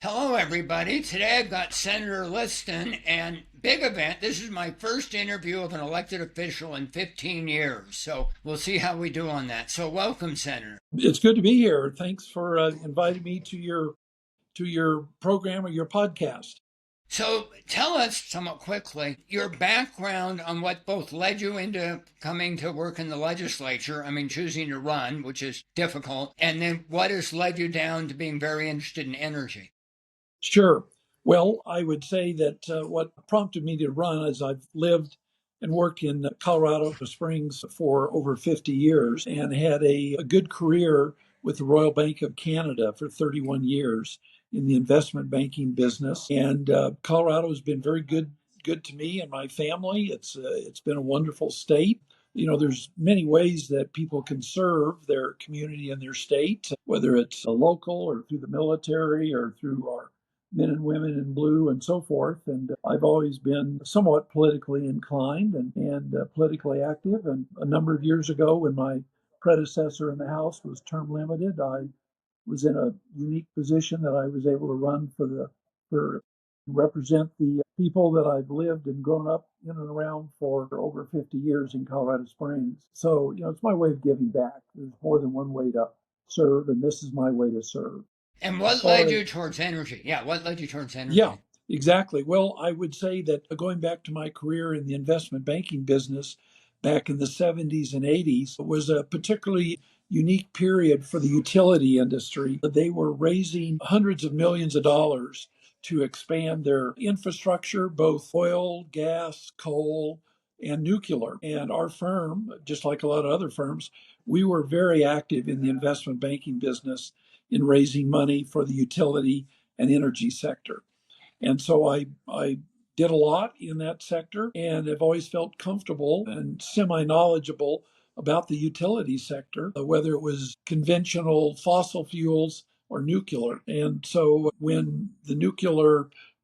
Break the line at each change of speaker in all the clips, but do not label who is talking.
Hello, everybody. Today I've got Senator Liston, and big event. This is my first interview of an elected official in 15 years, so we'll see how we do on that. So, welcome, Senator.
It's good to be here. Thanks for inviting me to your program or your podcast.
So, tell us somewhat quickly your background on what both led you into coming to work in the legislature, choosing to run, which is difficult, and then what has led you down to being very interested in energy.
Sure. Well, I would say that what prompted me to run is I've lived and worked in Colorado Springs for over 50 years and had a good career with the Royal Bank of Canada for 31 years in the investment banking business. And Colorado has been very good to me and my family. It's been a wonderful state. You know, there's many ways that people can serve their community and their state, whether it's a local or through the military or through our men and women in blue and so forth. And I've always been somewhat politically inclined and politically active. And a number of years ago, when my predecessor in the House was term limited, I was in a unique position that I was able to run for represent the people that I've lived and grown up in and around for over 50 years in Colorado Springs. So, you know, it's my way of giving back. There's more than one way to serve, and this is my way to serve.
And
As
what
far
led
as
you towards energy? Yeah, what led you towards
Yeah,
energy?
exactly. Well, I would say that going back to my career in the investment banking business back in the 70s and 80s was a particularly unique period for the utility industry. They were raising hundreds of millions of dollars to expand their infrastructure, both oil, gas, coal, and nuclear. And our firm, just like a lot of other firms, we were very active in the investment banking business in raising money for the utility and energy sector. And so I did a lot in that sector and have always felt comfortable and semi knowledgeable about the utility sector, whether it was conventional fossil fuels or nuclear. And so when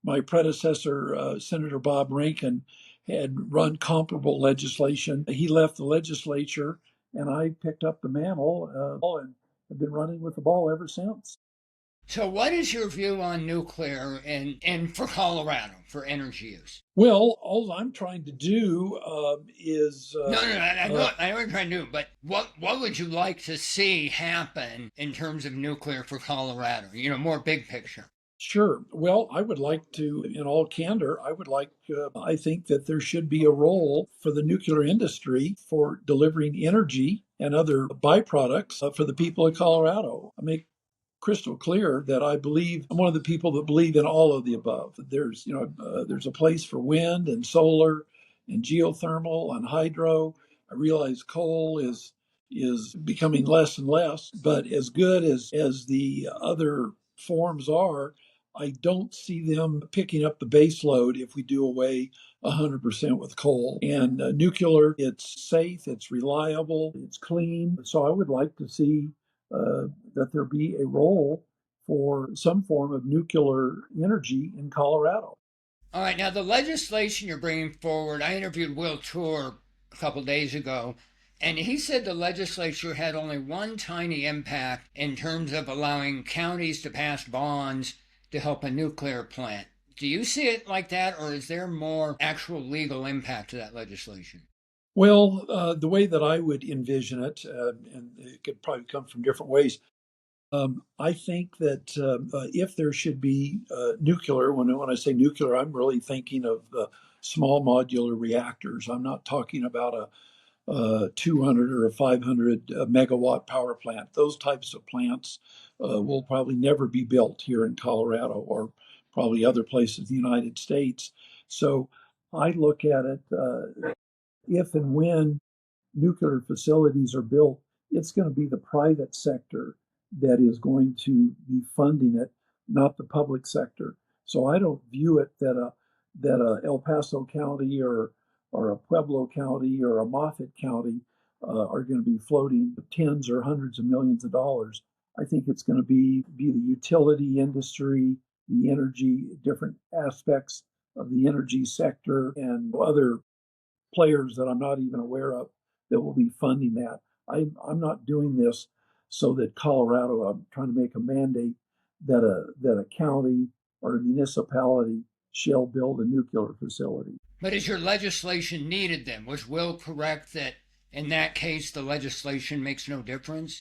my predecessor, Senator Bob Rankin, had run comparable legislation, he left the legislature and I picked up the mantle and have been running with the ball ever since.
So, what is your view on nuclear and for Colorado for energy use?
Well, all I'm trying to do is
No.
uh,
I know what you're trying to do, but what would you like to see happen in terms of nuclear for Colorado? More big picture.
sure. Well, I would like to, in all candor, I think that there should be a role for the nuclear industry for delivering energy and other byproducts for the people of Colorado. I make crystal clear that I'm one of the people that believe in all of the above. There's a place for wind and solar and geothermal and hydro. I realize coal is becoming less and less, but as good as the other forms are, I don't see them picking up the base load if we do away 100% with coal. And nuclear, it's safe, it's reliable, it's clean. So I would like to see that there be a role for some form of nuclear energy in Colorado.
All right, now the legislation you're bringing forward, I interviewed Will Tour a couple days ago, and he said the legislature had only one tiny impact in terms of allowing counties to pass bonds to help a nuclear plant. Do you see it like that, or is there more actual legal impact to that legislation?
Well, the way that I would envision it, and it could probably come from different ways, I think that if there should be nuclear, when I say nuclear, I'm really thinking of small modular reactors. I'm not talking about a 200 or a 500 megawatt power plant. Those types of plants will probably never be built here in Colorado or probably other places in the United States. So I look at it if and when nuclear facilities are built, it's going to be the private sector that is going to be funding it, not the public sector. So I don't view it that a El Paso County or a Pueblo County or a Moffat County are going to be floating tens or hundreds of millions of dollars. I think it's going to be the utility industry, the energy, different aspects of the energy sector, and other players that I'm not even aware of that will be funding that. I'm not doing this so that Colorado, I'm trying to make a mandate that a county or a municipality shall build a nuclear facility.
But is your legislation needed then? Was Will correct that in that case the legislation makes no difference?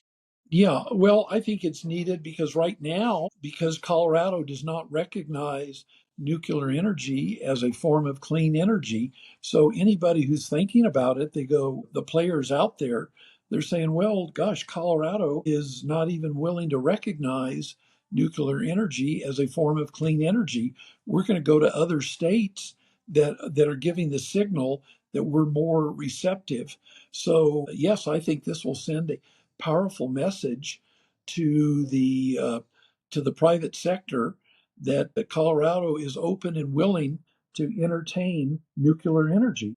Yeah, well, I think it's needed because right now, because Colorado does not recognize nuclear energy as a form of clean energy, so anybody who's thinking about it, they go, the players out there, they're saying, well, gosh, Colorado is not even willing to recognize nuclear energy as a form of clean energy. We're going to go to other states that are giving the signal that we're more receptive. So, yes, I think this will send a powerful message to the private sector that Colorado is open and willing to entertain nuclear energy.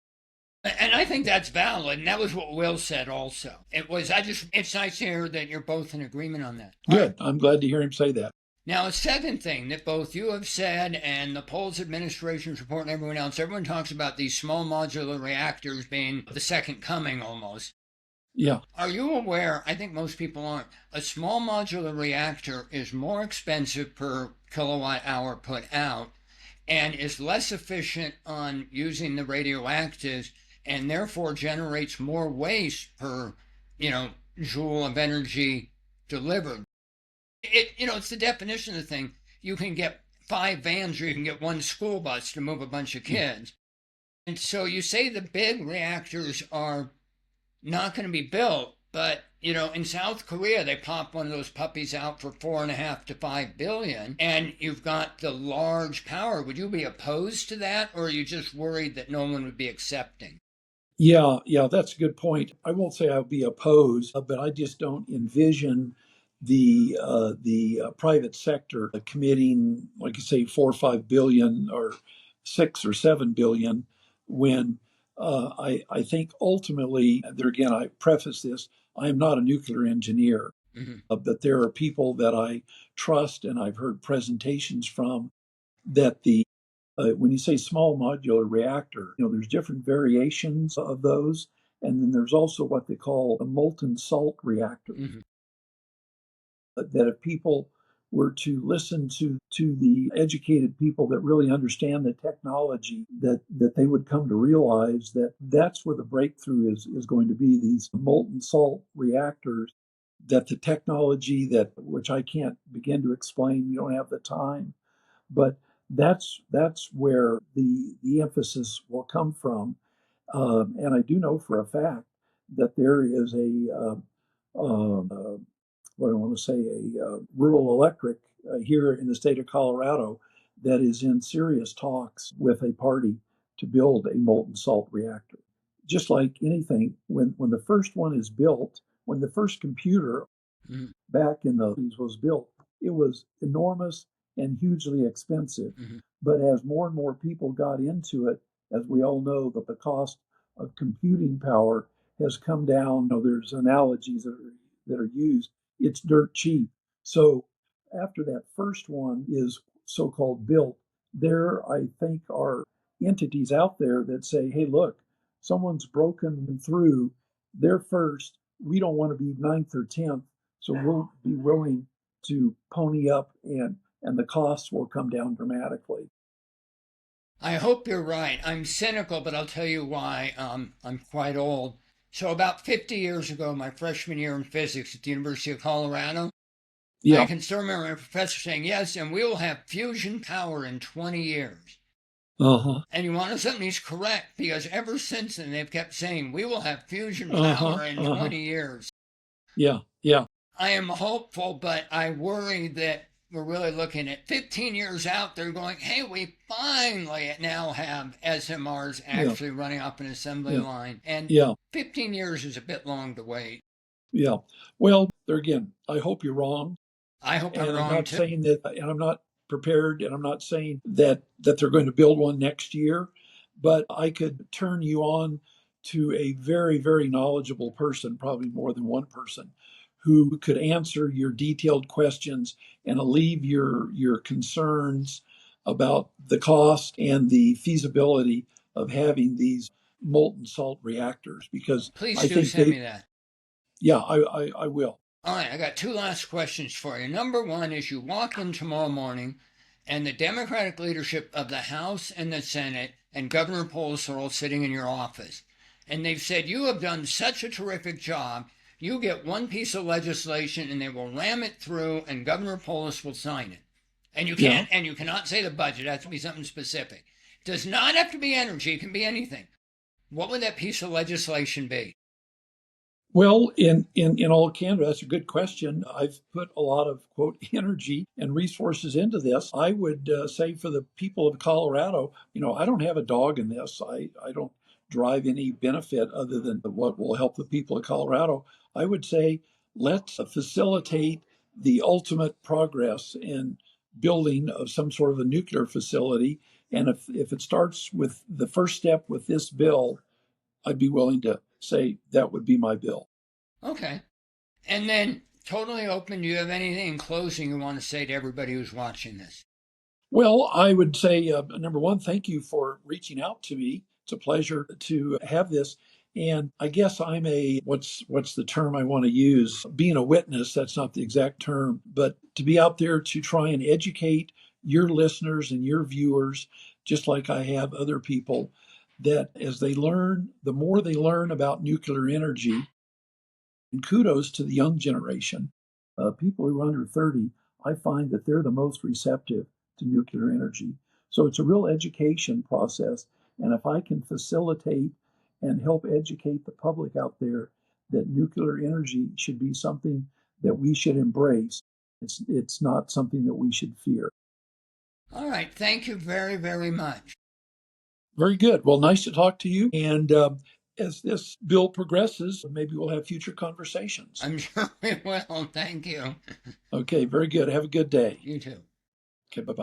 And I think that's valid, and that was what Will said also. It's nice to hear that you're both in agreement on that. All right.
Good. I'm glad to hear him say that.
Now, a second thing that both you have said and the Polls administration's report and everyone talks about these small modular reactors being the second coming almost.
Yeah.
Are you aware? I think most people aren't. A small modular reactor is more expensive per kilowatt hour put out and is less efficient on using the radioactives and therefore generates more waste per, joule of energy delivered. It's the definition of the thing. You can get 5 vans or you can get one school bus to move a bunch of kids. And so you say the big reactors are not going to be built, but in South Korea they pop one of those puppies out for 4.5 to 5 billion, and you've got the large power. Would you be opposed to that, or are you just worried that no one would be accepting?
Yeah, that's a good point. I won't say I'll be opposed, but I just don't envision the private sector committing, like you say, 4 or 5 billion or 6 or 7 billion when I think ultimately, there again, I preface this, I am not a nuclear engineer, but there are people that I trust and I've heard presentations from that when you say small modular reactor, there's different variations of those. And then there's also what they call a molten salt reactor. That if people were to listen to the educated people that really understand the technology, that they would come to realize that that's where the breakthrough is going to be, these molten salt reactors, that the technology that which I can't begin to explain, you don't have the time, but that's where the emphasis will come from. And I do know for a fact that there is what I want to say, rural electric here in the state of Colorado that is in serious talks with a party to build a molten salt reactor. Just like anything, when the first one is built, when the first computer back in the 80s was built, it was enormous and hugely expensive. But as more and more people got into it, as we all know, that the cost of computing power has come down. There's analogies that are used. It's dirt cheap. So after that first one is so-called built, there I think are entities out there that say, hey, look, someone's broken through. They're first. We don't want to be ninth or 10th. So we'll be willing to pony up and the costs will come down dramatically.
I hope you're right. I'm cynical, but I'll tell you why. I'm quite old. So about 50 years ago, my freshman year in physics at the University of Colorado, I
Yeah.
can still remember my professor saying, yes, and we will have fusion power in 20 years.
Uh-huh.
And you want to know something? He's correct, because ever since then they've kept saying, we will have fusion
Uh-huh.
power in
Uh-huh.
20 years.
Yeah. Yeah.
I am hopeful, but I worry that we're really looking at 15 years out. They're going, hey, we finally now have SMRs
Yeah.
actually running off an assembly
Yeah.
line. And
Yeah.
15 years is a bit long to wait.
Yeah. Well, there again, I hope you're wrong.
I hope I'm
And I'm
wrong
not
too.
saying that, and I'm not prepared, and I'm not saying that they're going to build one next year, but I could turn you on to a very, very knowledgeable person, probably more than one person, who could answer your detailed questions and alleviate your concerns about the cost and the feasibility of having these molten salt reactors. Because
Please
I
do
think
send me
they,
that.
yeah, I will.
All right, I got two last questions for you. Number one is you walk in tomorrow morning, and the Democratic leadership of the House and the Senate and Governor Polis are all sitting in your office. And they've said, you have done such a terrific job. You get one piece of legislation and they will ram it through, and Governor Polis will sign it. And you
Yeah.
can't, and you cannot say the budget. It has to be something specific. It does not have to be energy, it can be anything. What would that piece of legislation be?
Well, in all candor, that's a good question. I've put a lot of, quote, energy and resources into this. I would say for the people of Colorado, I don't have a dog in this. I don't drive any benefit other than what will help the people of Colorado. I would say let's facilitate the ultimate progress in building of some sort of a nuclear facility. And if it starts with the first step with this bill, I'd be willing to say that would be my bill.
Okay. And then, totally open, do you have anything in closing you want to say to everybody who's watching this?
Well, I would say, number one, thank you for reaching out to me. It's a pleasure to have this. And I guess I'm what's the term I want to use? Being a witness, that's not the exact term, but to be out there to try and educate your listeners and your viewers, just like I have other people, that as they learn, the more they learn about nuclear energy, and kudos to the young generation. People who are under 30, I find that they're the most receptive to nuclear energy. So it's a real education process. And if I can facilitate and help educate the public out there that nuclear energy should be something that we should embrace, it's not something that we should fear.
All right. Thank you very, very much.
Very good. Well, nice to talk to you. And as this bill progresses, maybe we'll have future conversations.
I'm sure we will. Thank you.
Okay, very good. Have a good day.
You too.
Okay, bye bye.